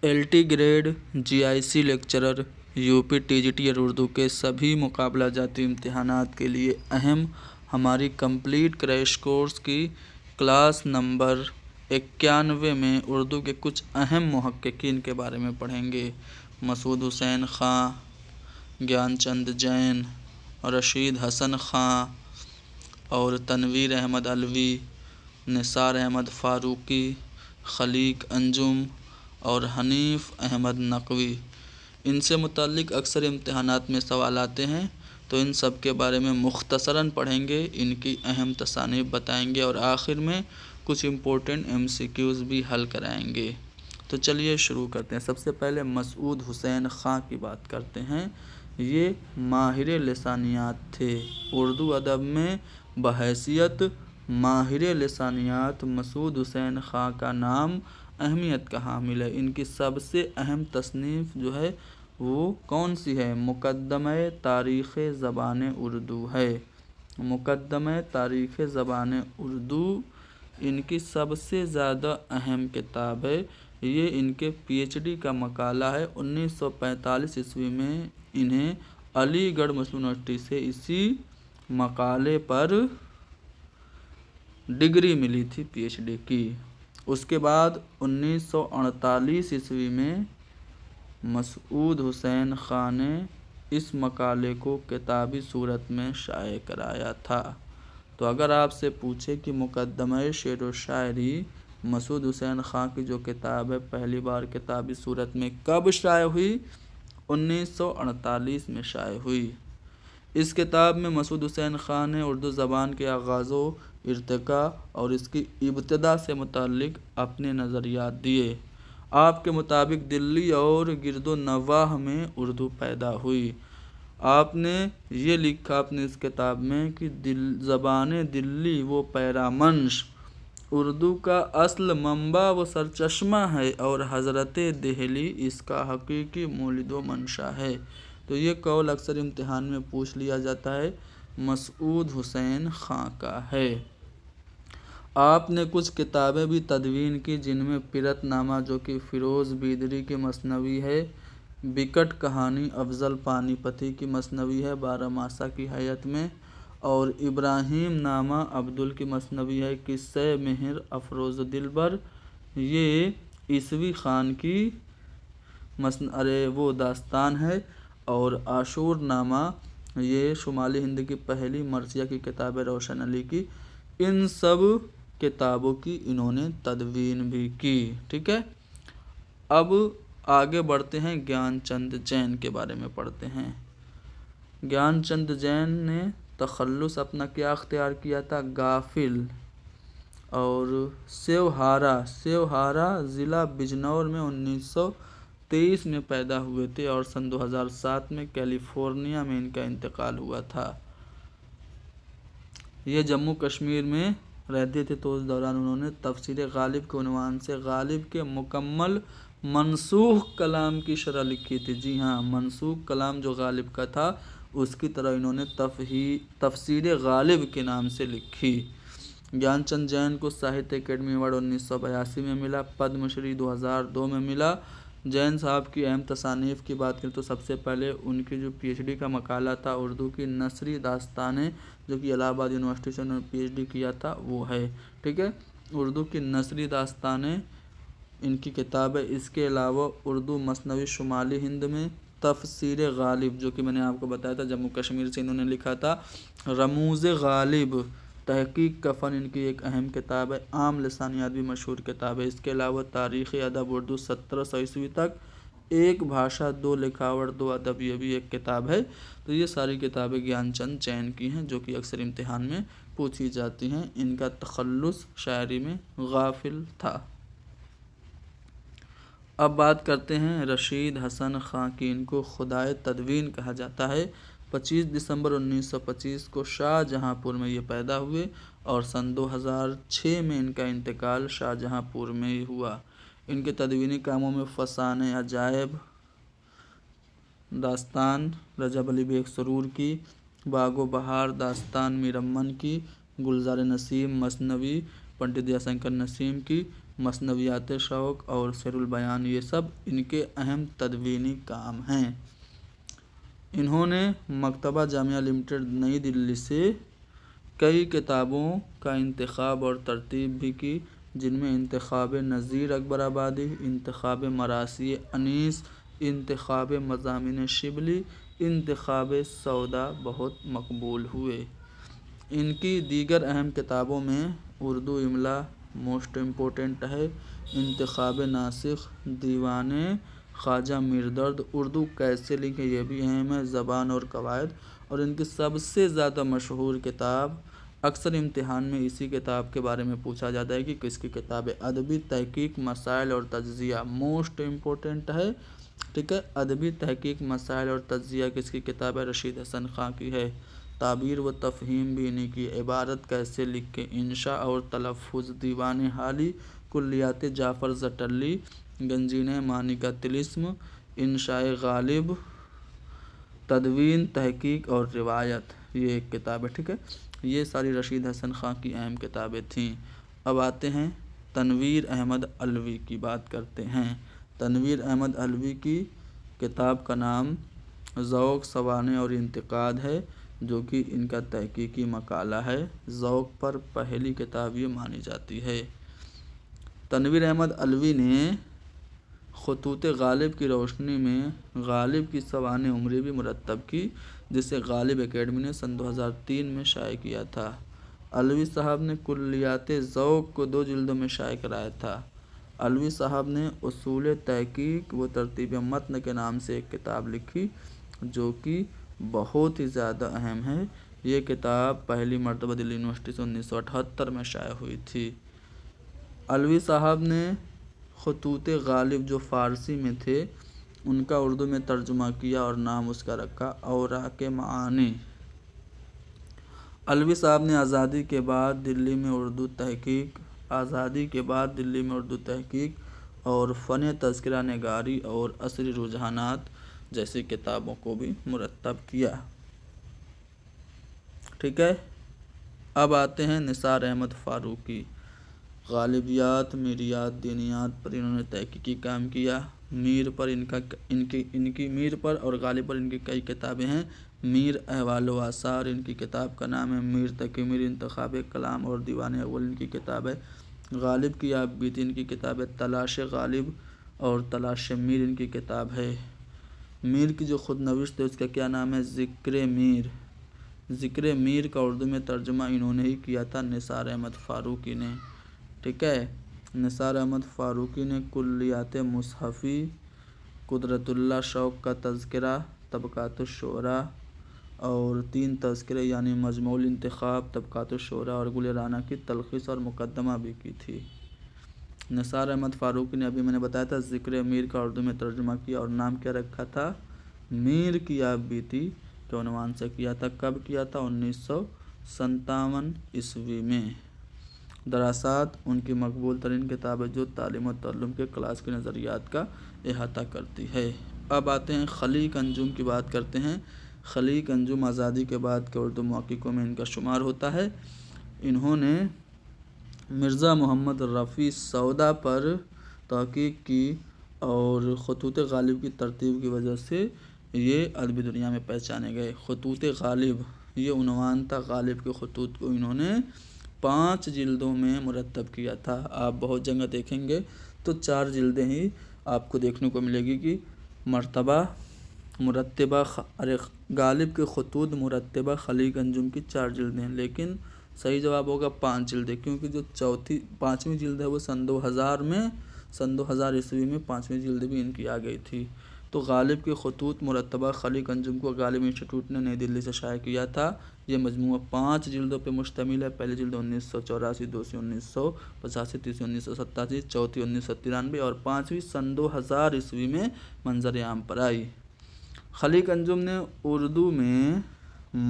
LT grade GIC lecturer UP TGT और उर्दू के सभी मुकाबला जाती इम्तिहानात के लिए अहम हमारी कंप्लीट क्रैश कोर्स की क्लास नंबर 91 में उर्दू के कुछ अहम मुहक्किकीन के बारे में पढ़ेंगे। मसूद हुसैन ख़ां, ज्ञानचंद जैन, रशीद हसन ख़ां और तनवीर अहमद अलवी, निसार अहमद फ़ारूकी, खलीक अंजुम और हनीफ अहमद नकवी। इनसे मुताल्लिक़ अक्सर इम्तिहानात में सवाल आते हैं, तो इन सब के बारे में मुख्तसरन पढ़ेंगे, इनकी अहम तसानीफ़ बताएंगे और आखिर में कुछ इम्पोर्टेंट MCQs भी हल कराएंगे। तो चलिए शुरू करते हैं। सबसे पहले मसूद हुसैन ख़ां की बात करते हैं। ये माहिर लिसानियात थे। उर्दू अदब में बहैसियत माहिर लिसानियात मसूद हुसैन ख़ां का नाम अहमियत का हामिल है। इनकी सबसे अहम तसनीफ़ जो है वो कौन सी है? मुक़द्दमे तारीख़ ज़बान उर्दू है। मुक़द्दमे तारीख़ ज़बान उर्दू इनकी सबसे ज़्यादा अहम किताब है। ये इनके PhD का मकाला है। 1945 ईस्वी में इन्हें अलीगढ़ मुस्लिम यूनिवर्सिटी से इसी मकाले पर डिग्री मिली थी PhD की। उसके बाद 1948 ईस्वी में मसूद हुसैन ख़ां ने इस मकाले को किताबी सूरत में शाये कराया था। तो अगर आपसे पूछे कि मुक़द्दमे शेर व शायरी मसूद हुसैन ख़ां की जो किताब है पहली बार किताबी सूरत में कब शाये हुई? 1948 में शाये हुई। इस किताब में मसूद हुसैन ख़ां ने उर्दू ज़बान के आगाज़ो इर्तिका और इसकी इब्तिदा से मुताल्लिक़ अपने नज़रियात दिए। आपके मुताबिक दिल्ली और गिरदो नवाह में उर्दू पैदा हुई। आपने ये लिखा अपने इस किताब में कि ज़बान दिल्ली वो पैरामंश उर्दू का असल मंबा व सरचश्मा है और हज़रत देहली इसका हकीकी मूलिद व मंशा है। तो ये कौल अक्सर इम्तिहान में पूछ लिया जाता है, मसूद हुसैन ख़ां का है। आपने कुछ किताबें भी तदवीन की, जिनमें पिरतनामा जो कि फ़िरोज़ बीदरी की मसनवी है, बिकट कहानी अफ़ज़ल पानीपती की मसनवी है 12 मासा की हैयत में, और इब्राहिम नामा अब्दुल की मसनवी है किस्से मेहर अफ़रोज़ दिलबर, ये ईसवी ख़ान की वो दास्तान है, और आशूर नामा ये शुमाली हिंद की पहली मर्सिया की किताब है रोशन अली की। इन सब किताबों की इन्होंने तदवीन भी की। ठीक है, अब आगे बढ़ते हैं, ज्ञानचंद जैन के बारे में पढ़ते हैं। ज्ञानचंद जैन ने तखल्लुस अपना क्या अख्तियार किया था? गाफिल और सेवहारा ज़िला बिजनौर में 1923 में पैदा हुए थे और सन 2007 में कैलिफोर्निया में इनका इंतकाल हुआ था। ये जम्मू कश्मीर में रहते थे, तो उस दौरान उन्होंने तफसीर गालिब के उन्वान से गालिब के मुकम्मल मनसूख कलाम की शरह लिखी थी। जी हाँ, मनसूख कलाम जो गालिब का था उसकी तरह इन्होंने तफसीर गालिब के नाम से लिखी। ज्ञानचंद जैन को साहित्य अकेडमी अवार्ड 1982 में मिला, पद्मश्री 2002 में मिला। जैन साहब की अहम तसानीफ़ की बात करें तो सबसे पहले उनकी जो PhD का मकाला था उर्दू की नसरी दास्तानें, जो कि इलाहाबाद यूनिवर्सिटी से उन्होंने PhD किया था, वो है। ठीक है, उर्दू की नसरी दास्तानें इनकी किताब है। इसके अलावा उर्दू मसनवी शुमाली हिंद में, तफसीर गालिब जो कि मैंने आपको बताया था जम्मू कश्मीर से इन्होंने लिखा था, रमूज़ गालिब तहकीक का फ़न इनकी एक अहम किताब है। आम लिसानियात भी मशहूर किताब है। इसके अलावा तारीख़ अदब उर्दू 1700 ईस्वी तक, एक भाषा दो लिखावट दो अदब, ये भी एक किताब है। तो ये सारी किताबें ज्ञानचंद जैन की हैं, जो कि अक्सर इम्तिहान में पूछी जाती हैं। इनका तखल्लुस शायरी में गाफिल था। अब बात करते हैं रशीद हसन ख़ां की। इनको खुदाए तदवीन कहा जाता है। 25 दिसंबर 1925 को शाहजहाँपुर में ये पैदा हुए और सन 2006 में इनका इंतकाल शाहजहाँपुर में ही हुआ। इनके तदवीनी कामों में फ़साने अजायब दास्तान रजब अली बेग सरूर की, बागो बहार दास्तान मीरम्मन की, गुलज़ार नसीम मसनवी, पंडित दयाशंकर नसीम की मसनवियात शौक़ और शेरुल बयान, ये सब इनके अहम तदवीनी काम हैं। इन्होंने मकतबा जामिया लिमिटेड नई दिल्ली से कई किताबों का इंतखाब और तरतीब भी की, जिनमें इंतखाब नज़ीर अकबर आबादी, इंतखाब मरासी अनीस, इंतखाब मज़ामिन शिबली, इंतखाब सौदा बहुत मकबूल हुए। इनकी दीगर अहम किताबों में उर्दू इमला मोस्ट इम्पोर्टेंट है, इंतखाब नासिख, दीवाने ख्वाजा मीरदर्द, उर्दू कैसे लिखें ये भी अहम है, ज़बान और कवायद। और इनकी सबसे ज़्यादा मशहूर किताब, अक्सर इम्तिहान में इसी किताब के बारे में पूछा जाता है कि किसकी किताब है, अदबी तहकीक मसाइल और तज्ज़िया, मोस्ट इम्पोर्टेंट है। ठीक है, अदबी तहकीक मसाइल और तज्ज़िया किसकी किताब है, रशीद हसन खां की है। ताबीर व तफ़हीम भी इन्हीं की, इबारत कैसे लिखें, इंशा और तलफ़ुज़, दीवान हाली, कुल्लियात जाफ़र ज़टल्ली, गंजीने मानी का तिलिस्म, इंशाए गालिब, तदवीन तहकीक और रिवायत, ये एक किताब है। ठीक है, ये सारी रशीद हसन खां की अहम किताबें थीं। अब आते हैं तनवीर अहमद अलवी की बात करते हैं। तनवीर अहमद अलवी की किताब का नाम ज़ौक़, सवाने और इंतिकाद है, जो कि इनका तहकीकी मकाला है। ज़ौक़ पर पहली किताब ये मानी जाती है। तनवीर अहमद अलवी ने ख़ुतूत गालिब की रोशनी में गालिब की सवाने उम्री भी मुरत्तब की, जिसे गालिब एकेडमी ने सन 2003 में शाये किया था। अलवी साहब ने कुल्लियात ज़ौक़ को 2 जिल्दों में शाये कराया था। अलवी साहब ने उसूल तहकीक व तरतीब मतन के नाम से एक किताब लिखी, जो कि बहुत ही ज़्यादा अहम है। ये किताब पहली मरतबा दिल्ली यूनिवर्सिटी से 1978 में शाये हुई थी। अलवी साहब ने ख़ुतूत गालिब जो फ़ारसी में थे, उनका उर्दू में तर्जुमा किया और नाम उसका रखा औराक़े मानी। अलवी साहब ने आज़ादी के बाद दिल्ली में उर्दू तहकीक और फ़न तज़किरा निगारी और असरी रुझानात जैसी किताबों को भी मुरत्तब किया। ठीक है, अब आते हैं निसार अहमद फ़ारूक़ी। गालिबियात, मीरियात, दीनियात पर इन्होंने तहकीकी काम किया। मीर पर इनकी मीर पर और गालिब पर इनकी कई किताबें हैं। मीर अहवाल व आसार इनकी किताब का नाम है। मीर तकी मीर इंतखाब कलाम और दीवान अव्वल इनकी किताब है। गालिब की आप बीती इनकी किताब है। तलाश गालिब और तलाश मीर इनकी किताब है। मीर की जो खुद नविश्त है उसका क्या नाम है, ज़िक्र मीर। ज़िक्र मीर का उर्दू में तर्जुमा इन्होंने ही किया था, निसार अहमद फ़ारूक़ी ने। ठीक है, निसार अहमद फ़ारूक़ी ने कुल्लियात मुसहफ़ी, कुदरतुल्लाह शौक़ का तज़किरा, तबक़ातुश्शुअरा और 3 तज़किरे यानी मजमूउल इंतिखाब, तबक़ातुश्शुअरा और गुल राना की तलख़ीस और मुक़द्दमा भी की थी। निसार अहमद फ़ारूक़ी ने, अभी मैंने बताया था, ज़िक्र मीर का उर्दू में तर्जुमा किया और नाम क्या रखा था, मीर की आप बीती के उन्वान से किया था। कब किया था, 1957 ईस्वी में। दरासात उनकी मकबूल तरीन किताब है, जो तालीम और तअल्लुम के क्लास के नज़रियात का अहाता करती है। अब आते हैं खलीक अंजुम की बात करते हैं। खलीक अंजुम आज़ादी के बाद के उर्दू मुहक्किकों में इनका शुमार होता है। इन्होंने मिर्ज़ा मोहम्मद रफ़ी सौदा पर तहक़ीक़ की और ख़ुतूत गालिब की तरतीब की वजह से ये अदबी दुनिया में पहचाने गए। ख़ुतूत गालिब ये उन्वान था। गालिब के ख़ुतूत को इन्होंने 5 जिल्दों में मुरत्तब किया था। आप बहुत जगह देखेंगे तो 4 जिल्दें ही आपको देखने को मिलेगी कि गालिब के ख़ुतूत मुरत्तबा खलीक अंजुम की 4 जिल्दें, लेकिन सही जवाब होगा 5 जिल्दें, क्योंकि जो 5वीं जिल्द है वो सन 2000 ईस्वी में 5वीं जिल्द भी इनकी आ गई थी। तो गालिब के ख़ुतूत मुरत्तबा खलीक अंजुम को गालिब इंस्टीट्यूट ने नई दिल्ली से शाया किया था। ये मजमूआ 5 जिल्दों पे मुश्तमिल है। पहली जिल्द 1984, दूसरी 1985, तीसरी 1987, चौथी 1993 और 5वीं सन 2000 ईस्वी में मंजर आम पर आई। खलीक अंजुम ने उर्दू में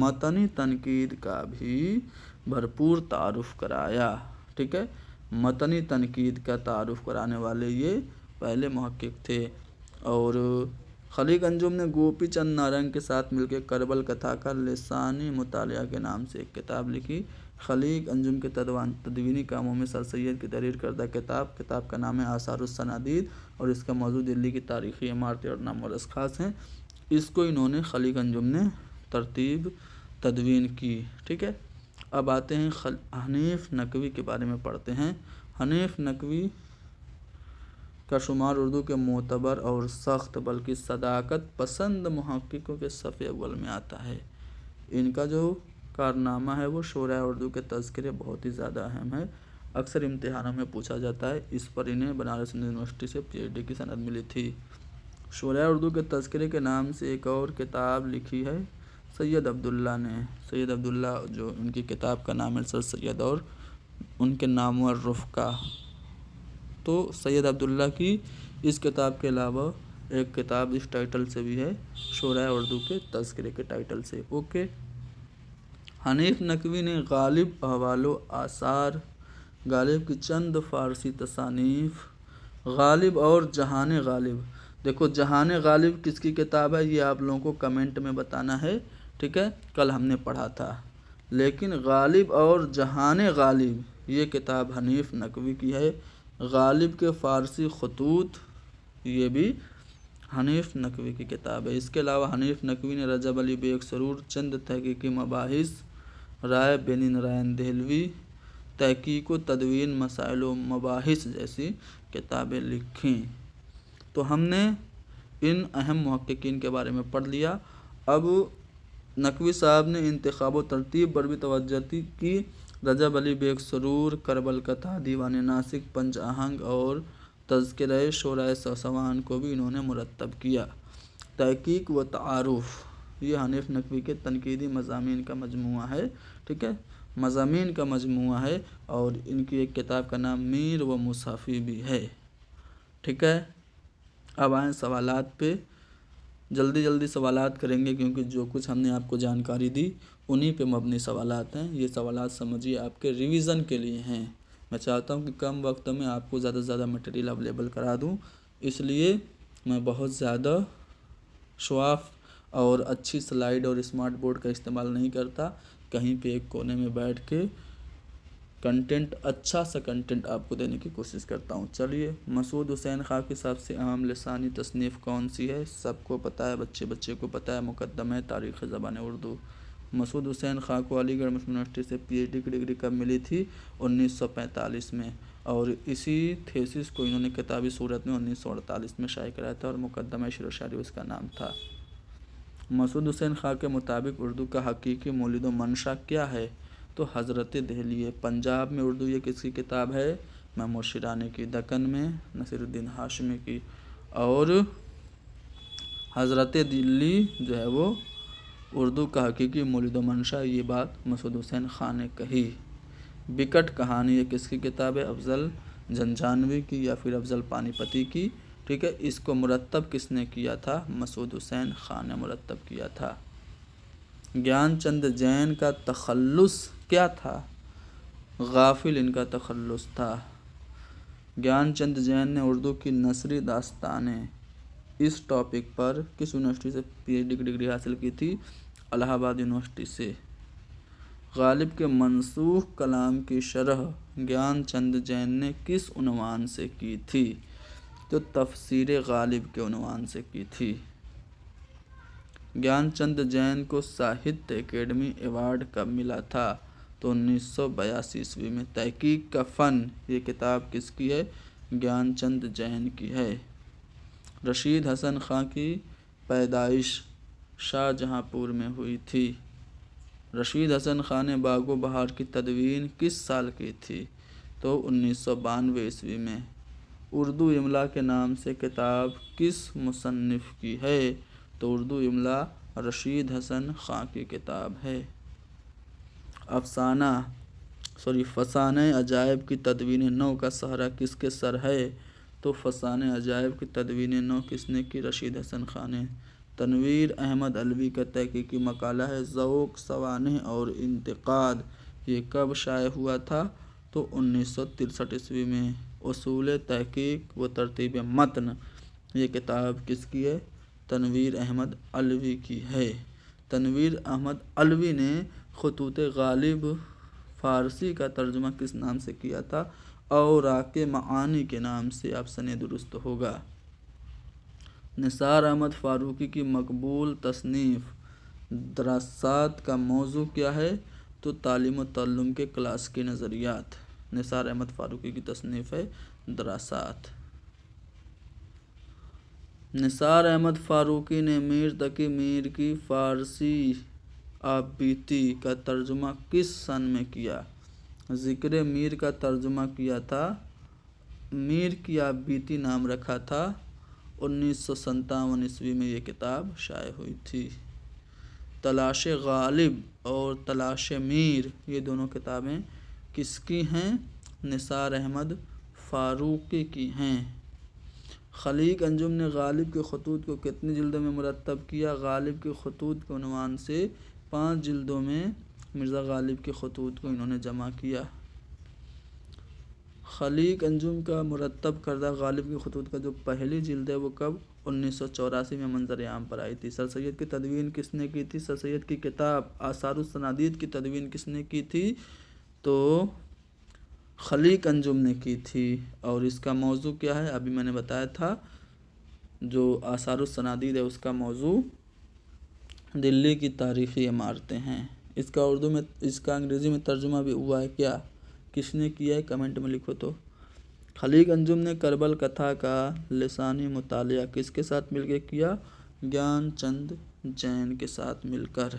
मतनी तनकीद का भी भरपूर तारुफ़ कराया। ठीक है, मतनी तनकीद का तारुफ़ कराने वाले ये पहले मुहक्किक थे। और खलीक अंजुम ने गोपी चंद नारंग के साथ मिलकर करबल कथा का लिसानी मुतालिया के नाम से एक किताब लिखी। خلیق انجم کے تدوینی کاموں میں سر سید کی تحریر کردہ کتاب کا نام ہے آثار السنادید، اور اس کا موضوع دلی کی تاریخی عمارتیں اور نام اور اشخاص ہیں۔ اس کو انہوں نے خلیق انجم نے ترتیب تدوین کی، ٹھیک ہے۔ اب آتے ہیں حنیف نقوی کے بارے میں پڑھتے ہیں۔ حنیف نقوی کا شمار اردو کے معتبر اور سخت بلکہ صداقت پسند محققوں کے صف اول میں آتا ہے۔ ان کا جو کارنامہ ہے وہ شعراء اردو کے تذکرے بہت ہی زیادہ اہم ہے، اکثر امتحانوں میں پوچھا جاتا ہے۔ اس پر انہیں بنارس ہندو یونیورسٹی سے PhD کی سند ملی تھی۔ شعراء اردو کے تذکرے کے نام سے ایک اور کتاب لکھی ہے سید عبداللہ نے۔ سید عبداللہ جو ان کی کتاب کا نام ہے سر سید اور ان کے نام و رفقا۔ تو سید عبداللہ کی اس کتاب کے علاوہ ایک کتاب اس ٹائٹل سے بھی ہے، شعراء اردو کے تذکرے کے ٹائٹل سے، اوکے۔ حنیف نقوی نے غالب احوال و آثار، غالب کی چند فارسی تصانیف، غالب اور جہان غالب۔ دیکھو جہان غالب کس کی کتاب ہے یہ آپ لوگوں کو کمنٹ میں بتانا ہے، ٹھیک ہے، کل ہم نے پڑھا تھا۔ لیکن غالب اور جہان غالب یہ کتاب حنیف نقوی کی ہے۔ غالب کے فارسی خطوط یہ بھی حنیف نقوی کی کتاب ہے۔ اس کے علاوہ حنیف نقوی نے رجب علی بیگ سرور چند تحقیقی مباحث، رائے بینی نارائن دہلوی، تحقیق و تدوین مسائل و مباحث جیسی کتابیں لکھیں۔ تو ہم نے ان اہم محققین کے بارے میں پڑھ لیا۔ اب نقوی صاحب نے انتخاب و ترتیب پر بھی توجہ کی۔ رجب علی بیگ سرور، کرب الکتھا، دیوان ناسک، پنج آہنگ اور تذکرہ شعراء سوان کو بھی انہوں نے مرتب کیا۔ تحقیق و تعارف یہ حنیف نقوی کے تنقیدی مضامین کا مجموعہ ہے، ٹھیک ہے، مضامین کا مجموعہ ہے، اور ان کی ایک کتاب کا نام میر و مصحفی بھی ہے، ٹھیک ہے۔ اب آئیں سوالات پہ، جلدی سوالات کریں گے کیونکہ جو کچھ ہم نے آپ کو جانکاری دی انہی پہ مبنی سوالات ہیں۔ یہ سوالات سمجھیے آپ کے ریویژن کے لیے ہیں۔ میں چاہتا ہوں کہ کم وقت میں آپ کو زیادہ سے زیادہ مٹیریل اویلیبل کرا دوں، اس لیے میں بہت زیادہ شواف اور اچھی سلائیڈ اور اسمارٹ بورڈ کا استعمال نہیں کرتا، کہیں پہ ایک کونے میں بیٹھ کے کنٹینٹ، اچھا سا کنٹینٹ آپ کو دینے کی کوشش کرتا ہوں۔ چلیے، مسعود حسین خاں کی سب سے اہم لسانی تصنیف کون سی ہے؟ سب کو پتہ ہے، بچے کو پتہ ہے، مقدمہ تاریخ زبان اردو۔ مسعود حسین خاں کو علی گڑھ مسلم یونیورسٹی سے PhD کی ڈگری کب ملی تھی؟ 1945 میں، اور اسی تھیسس کو انہوں نے کتابی صورت میں 1948 میں شائع کرایا تھا، اور مقدمہ شعر و شاعری اس کا نام تھا۔ مسعود حسین خاں کے مطابق اردو کا حقیقی مولد و منشا کیا ہے؟ تو حضرت دہلی ہے۔ پنجاب میں اردو یہ کس کی کتاب ہے؟ محمود شیرانی کی۔ دکن میں نصیر الدین ہاشمی کی۔ اور حضرت دلی جو ہے وہ اردو کا حقیقی مولد و منشا، یہ بات مسعود حسین خاں نے کہی۔ بکٹ کہانی یہ کس کی کتاب ہے؟ افضل جھنجھانوی کی یا پھر افضل پانی پتی کی، ٹھیک ہے۔ اس کو مرتب کس نے کیا تھا؟ مسعود حسین خاں نے مرتب کیا تھا۔ گیان چند جین کا تخلص کیا تھا؟ غافل ان کا تخلص تھا۔ گیان چند جین نے اردو کی نثری داستانیں، اس ٹاپک پر کس یونیورسٹی سے PhD کی ڈگری حاصل کی تھی؟ الہ آباد یونیورسٹی سے۔ غالب کے منسوخ کلام کی شرح گیان چند جین نے کس عنوان سے کی تھی؟ تو تفسیر غالب کے عنوان سے کی تھی۔ گیان چند جین کو ساہتیہ اکیڈمی ایوارڈ کب ملا تھا؟ تو 1982 میں۔ تحقیق کا فن یہ کتاب کس کی ہے؟ گیان چند جین کی ہے۔ رشید حسن خاں کی پیدائش شاہجہاں پور میں ہوئی تھی۔ رشید حسن خاں نے باغ و بہار کی تدوین کس سال کی تھی؟ تو 1992 میں۔ اردو املا کے نام سے کتاب کس مصنف کی ہے؟ تو اردو املا رشید حسن خاں کی کتاب ہے۔ فسانہ عجائب کی تدوین نو کا سہرا کس کے سر ہے؟ تو فسانہ عجائب کی تدوین نو کس نے کی؟ رشید حسن خاں نے۔ تنویر احمد علوی کا تحقیقی مقالہ ہے ذوق، سوانح اور انتقاد، یہ کب شائع ہوا تھا؟ تو 1963 میں۔ اصول تحقیق و ترتیب متن یہ کتاب کس کی ہے؟ تنویر احمد علوی کی ہے۔ تنویر احمد علوی نے خطوط غالب فارسی کا ترجمہ کس نام سے کیا تھا؟ اوراق معانی کے نام سے آپشن درست ہوگا۔ نثار احمد فاروقی کی مقبول تصنیف دراسات کا موضوع کیا ہے؟ تو تعلیم و تعلم کے کلاسیکی نظریات۔ نثار احمد فاروقی کی تصنیف ہے دراسات۔ نثار احمد فاروقی نے میر تقی میر کی فارسی آپ بیتی کا ترجمہ کس سن میں کیا؟ ذکر میر کا ترجمہ کیا تھا، میر کی آپ بیتی نام رکھا تھا، 1957 میں یہ کتاب شائع ہوئی تھی۔ تلاش غالب اور تلاش میر یہ دونوں کتابیں کس کی ہیں؟ نثار احمد فاروقی کی ہیں۔ خلیق انجم نے غالب کے خطوط کو کتنی جلدوں میں مرتب کیا؟ غالب کے خطوط کے عنوان سے 5 جلدوں میں مرزا غالب کے خطوط کو انہوں نے جمع کیا۔ خلیق انجم کا مرتب کردہ غالب کے خطوط کا جو پہلی جلد ہے وہ کب؟ 1984 میں منظر عام پر آئی تھی۔ سر سید کی تدوین کس نے کی تھی؟ سر سید کی کتاب آثار السنادید کی تدوین کس نے کی تھی؟ تو خلیق انجم نے کی تھی۔ اور اس کا موضوع کیا ہے؟ ابھی میں نے بتایا تھا، جو آثار السنادید ہے اس کا موضوع دلی کی تاریخی عمارتیں ہیں۔ اس کا انگریزی میں ترجمہ بھی ہوا ہے کیا؟ کس نے کیا ہے؟ کمنٹ میں لکھو تو۔ خلیق انجم نے کربل کتھا کا لسانی مطالعہ کس کے ساتھ مل کے کیا؟ گیان چند جین کے ساتھ مل کر۔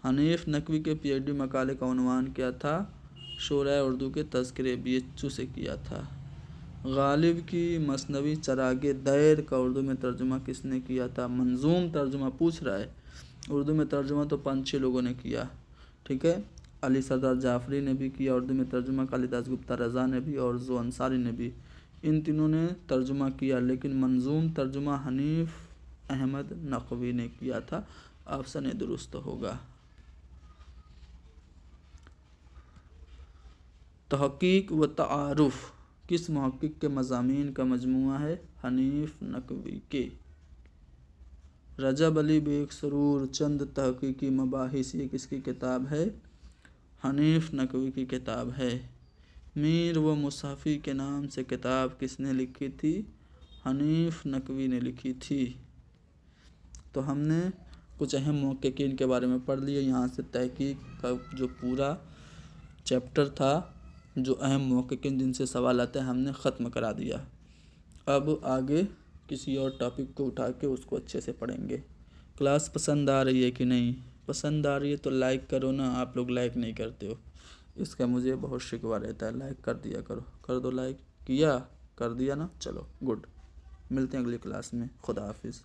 حنیف نقوی کے پی ایچ ڈی مقالے کا عنوان کیا تھا؟ شورائے اردو کے تذکرے BHU سے کیا تھا۔ غالب کی مثنوی چراغ دیر کا اردو میں ترجمہ کس نے کیا تھا؟ منظوم ترجمہ پوچھ رہا ہے، اردو میں ترجمہ تو 5-6 لوگوں نے کیا، ٹھیک ہے۔ علی سردار جعفری نے بھی کیا اردو میں ترجمہ، کالی داس گپتا رضا نے بھی اور زو انصاری نے بھی، ان تینوں نے ترجمہ کیا، لیکن منظوم ترجمہ حنیف احمد نقوی نے کیا تھا۔ آپشن درست ہوگا۔ تحقیق و تعارف کس محقق کے مضامین کا مجموعہ ہے؟ حنیف نقوی کے۔ رجب علی بیگ سرور چند تحقیقی مباحث یہ کس کی کتاب ہے؟ حنیف نقوی کی کتاب ہے۔ میر و مصحفی کے نام سے کتاب کس نے لکھی تھی؟ حنیف نقوی نے لکھی تھی۔ تو ہم نے کچھ اہم محققین کے بارے میں پڑھ لیے، یہاں سے تحقیق کا جو پورا چیپٹر تھا، جو اہم محققین جن سے سوال آتے ہیں، ہم نے ختم کرا دیا۔ اب آگے کسی اور ٹاپک کو اٹھا کے اس کو اچھے سے پڑھیں گے۔ کلاس پسند آ رہی ہے کہ نہیں؟ پسند آ رہی ہے تو لائک کرو نا، آپ لوگ لائک نہیں کرتے ہو، اس کا مجھے بہت شکوہ رہتا ہے۔ لائک کر دیا کرو، کر دو لائک، کیا؟ کر دیا نا، چلو گڈ۔ ملتے ہیں اگلی کلاس میں، خدا حافظ۔